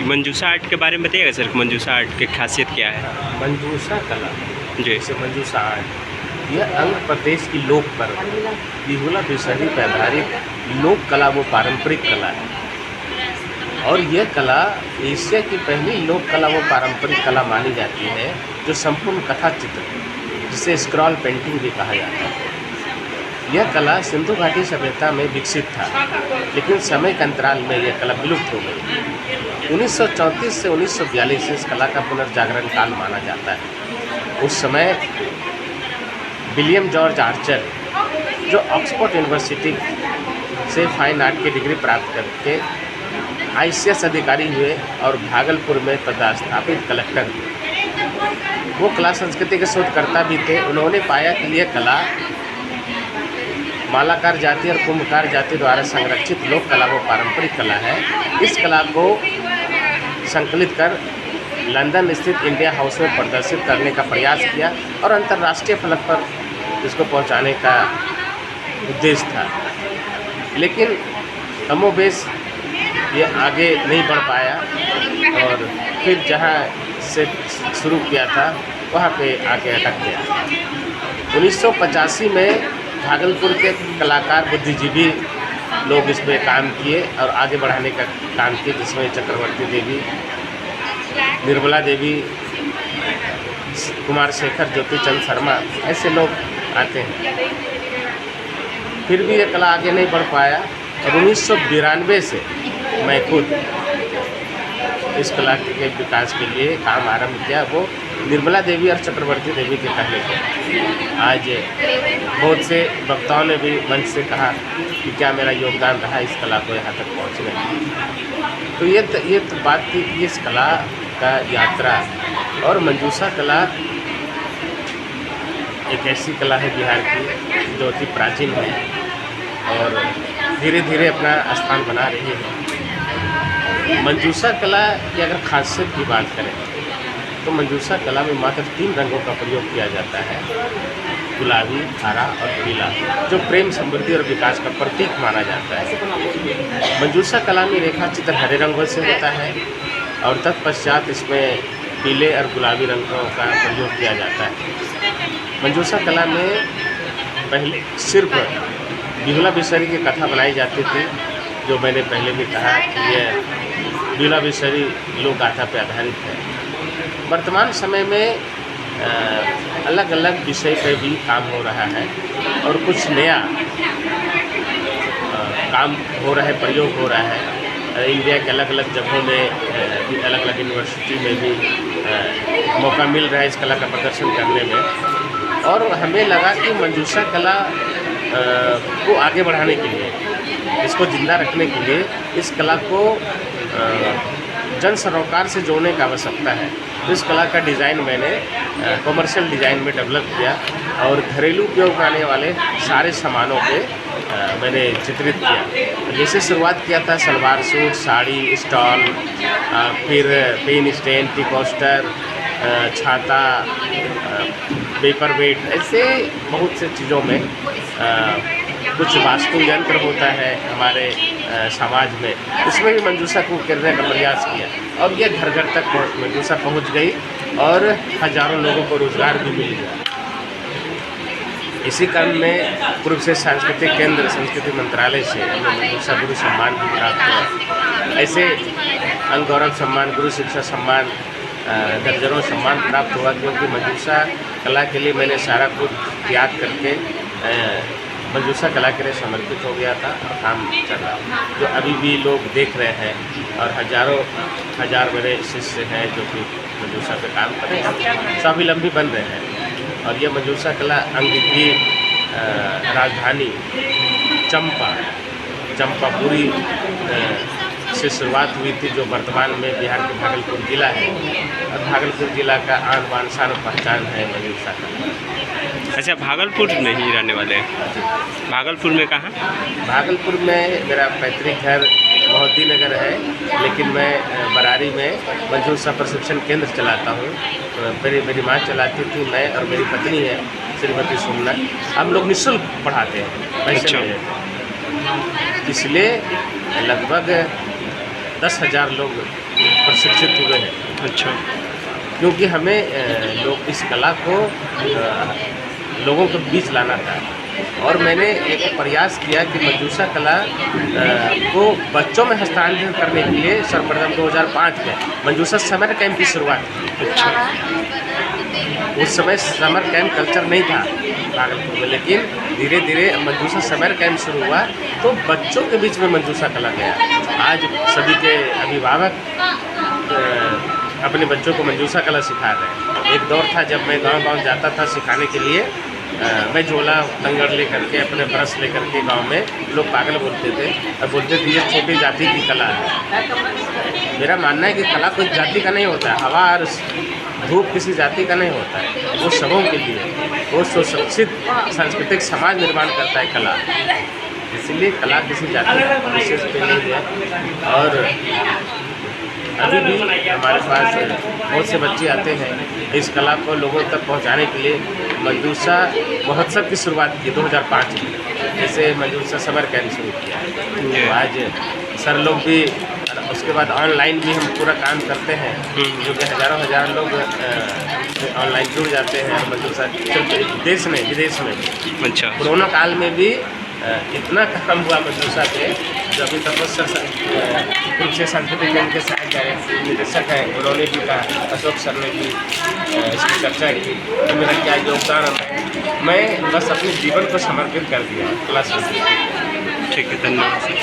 मंजूषा art के बारे में बताइएगा सर, मंजूषा आर्ट की खासियत क्या है? मंजूषा कला जी। जैसे मंजूषा आर्ट, यह आंध्र प्रदेश की लोक पर्व बिहुला बिसहरी पर आधारित लोक कला वो पारंपरिक कला है। और यह कला एशिया की पहली लोक कला वो पारंपरिक कला मानी जाती है जो संपूर्ण कथा चित्र, जिसे स्क्रॉल पेंटिंग भी कहा जाता है। यह कला सिंधु घाटी सभ्यता में विकसित था, लेकिन समय के अंतराल में यह कला विलुप्त हो गई। 1934 से 1942 इस कला का पुनर्जागरण काल माना जाता है। उस समय विलियम जॉर्ज आर्चर, जो ऑक्सफोर्ड यूनिवर्सिटी से फाइन आर्ट की डिग्री प्राप्त करके ICS अधिकारी हुए और भागलपुर में पदस्थापित कलेक्टर हुए। वो कला संस्कृति के शोधकर्ता भी थे। उन्होंने पाया कि यह कला मालाकार जाति और कुंभकार जाति द्वारा संरक्षित लोक कला वो पारंपरिक कला है। इस कला को संकलित कर लंदन स्थित इंडिया हाउस में प्रदर्शित करने का प्रयास किया और अंतर्राष्ट्रीय फलक पर इसको पहुंचाने का उद्देश्य था, लेकिन कमोबेश ये आगे नहीं बढ़ पाया और फिर जहाँ से शुरू किया था वहाँ पे आके अटक गया। 1985 में भागलपुर के कलाकार बुद्धिजीवी लोग इस पर काम किए और आगे बढ़ाने का काम किए, जिसमें चक्रवर्ती देवी, निर्मला देवी, कुमार शेखर, ज्योति चंद शर्मा ऐसे लोग आते हैं। फिर भी ये कला आगे नहीं बढ़ पाया और 1992 से मैं खुद इस कला के विकास के लिए काम आरंभ किया। वो निर्मला देवी और चक्रवर्ती देवी के कहने पर आज बहुत से वक्ताओं ने भी मंच से कहा कि क्या मेरा योगदान रहा इस कला को यहाँ तक पहुँचने में। तो ये तो बात थी कि इस कला का यात्रा। और मंजूषा कला एक ऐसी कला है बिहार की जो अति प्राचीन है और धीरे धीरे अपना स्थान बना रही है। मंजूषा कला की अगर खासियत की बात करें तो मंजूषा कला में मात्र 3 रंगों का प्रयोग किया जाता है, गुलाबी, हरा और पीला, जो प्रेम, समृद्धि और विकास का प्रतीक माना जाता है। मंजूषा कला में रेखा चित्र हरे रंगों से होता है और तत्पश्चात इसमें पीले और गुलाबी रंगों का प्रयोग किया जाता है। मंजूषा कला में पहले सिर्फ बिहुला बिसहरी की कथा बनाई जाती थी, जो मैंने पहले भी कहा कि यह बिहुला बिसहरी लोक गाथा पर आधारित है। वर्तमान समय में अलग अलग विषय पर भी काम हो रहा है और कुछ नया काम हो रहा है, प्रयोग हो रहा है। इंडिया के अलग अलग जगहों में, अलग अलग यूनिवर्सिटी में भी मौका मिल रहा है इस कला का प्रदर्शन करने में। और हमें लगा कि मंजूषा कला को आगे बढ़ाने के लिए, इसको जिंदा रखने के लिए इस कला को जन सरोकार से जोड़ने की आवश्यकता है। तो इस कला का डिज़ाइन मैंने कॉमर्शियल डिज़ाइन में डेवलप किया और घरेलू उपयोग में आने वाले सारे सामानों पे मैंने चित्रित किया। जैसे शुरुआत किया था सलवार सूट, साड़ी, स्टॉल, फिर पेन स्टैंड, टी कोस्टर, छाता, पेपर वेट, ऐसे बहुत से चीज़ों में कुछ वास्तु यंत्र होता है हमारे समाज में, उसमें भी मंजूषा को करने का प्रयास किया और यह घर घर तक मंजूषा पहुंच गई और हजारों लोगों को रोजगार भी मिल गया। इसी क्रम में पूर्व से सांस्कृतिक केंद्र, संस्कृति मंत्रालय से हमें मंजूषा गुरु सम्मान भी प्राप्त हुआ। ऐसे अंग गौरव सम्मान, गुरु शिक्षा सम्मान, दर्जनों सम्मान प्राप्त हुआ, क्योंकि मंजूषा कला के लिए मैंने सारा कुछ त्याग करके मंजूषा कला के लिए समर्पित हो गया था और काम चल रहा, जो अभी भी लोग देख रहे हैं और हजारों हजार मेरे शिष्य हैं जो कि मंजूषा पे काम कर रहे हैं, स्वावलंबी बन रहे हैं। और ये मंजूषा कला अंग की राजधानी चंपापुरी से शुरुआत हुई थी, जो वर्तमान में बिहार के भागलपुर जिला है और भागलपुर जिला का आन बान शान पहचान है मंजूषा कला। अच्छा, भागलपुर में ही रहने वाले हैं? भागलपुर में कहाँ? भागलपुर में मेरा पैतृक घर मोहद्दी नगर है, लेकिन मैं बरारी में मंजूषा प्रशिक्षण केंद्र चलाता हूँ। मेरी माँ चलाती थी, मैं और मेरी पत्नी है श्रीमती सुमना। हम लोग निःशुल्क पढ़ाते हैं, पैसे नहीं। इसलिए लगभग 10,000 लोग प्रशिक्षित हुए हैं, अच्छा। क्योंकि हमें लोग इस कला को लोगों के बीच लाना था। और मैंने एक प्रयास किया कि मंजूषा कला को बच्चों में हस्तांतरित करने के लिए सर्वप्रथम 2005 में मंजूषा समर कैंप की शुरुआत की। अच्छा। उस समय समर कैंप कल्चर नहीं था भागलपुर में, लेकिन धीरे धीरे मंजूषा समर कैंप शुरू हुआ तो बच्चों के बीच में मंजूषा कला गया। आज सभी के अभिभावक अपने बच्चों को मंजूषा कला सिखा रहे हैं। एक दौर था जब मैं गांव-गांव जाता था सिखाने के लिए, मैं झोला तंगड़ लेकर के, अपने ब्रश लेकर के गांव में लोग पागल बोलते थे और बोलते थे ये छोटी जाति की कला है। मेरा मानना है कि कला कोई जाति का नहीं होता है, हवा और धूप किसी जाति का नहीं होता है, वो सबों के लिए, वो सुशिक्षित सांस्कृतिक समाज निर्माण करता है कला। इसलिए कला किसी जाति विशेष पे नहीं है। और अभी भी हमारे पास बहुत से बच्चे आते हैं इस कला को लोगों तक पहुंचाने के लिए। मंजूषा महोत्सव की शुरुआत की 2005 में, जैसे मंजूषा समर कैंप शुरू किया है। तो आज सर लोग भी, उसके बाद ऑनलाइन भी हम पूरा काम करते हैं, जो कि हज़ारों लोग ऑनलाइन जुड़ जाते हैं। मंजूषा सिर्फ देश में विदेश में भी। अच्छा। कोरोना काल में भी इतना काम हुआ मंजूषा पे, जो अभी तक कुरुक्षेत्र सांस्कृतिक केंद्र के सहायक निदेशक हैं, उन्होंने भी कहा, अशोक सर ने भी इसकी चर्चा की तो मेरा क्या योगदान है। मैं बस अपने जीवन को समर्पित कर दिया कला संस्कृति। ठीक है, धन्यवाद सर।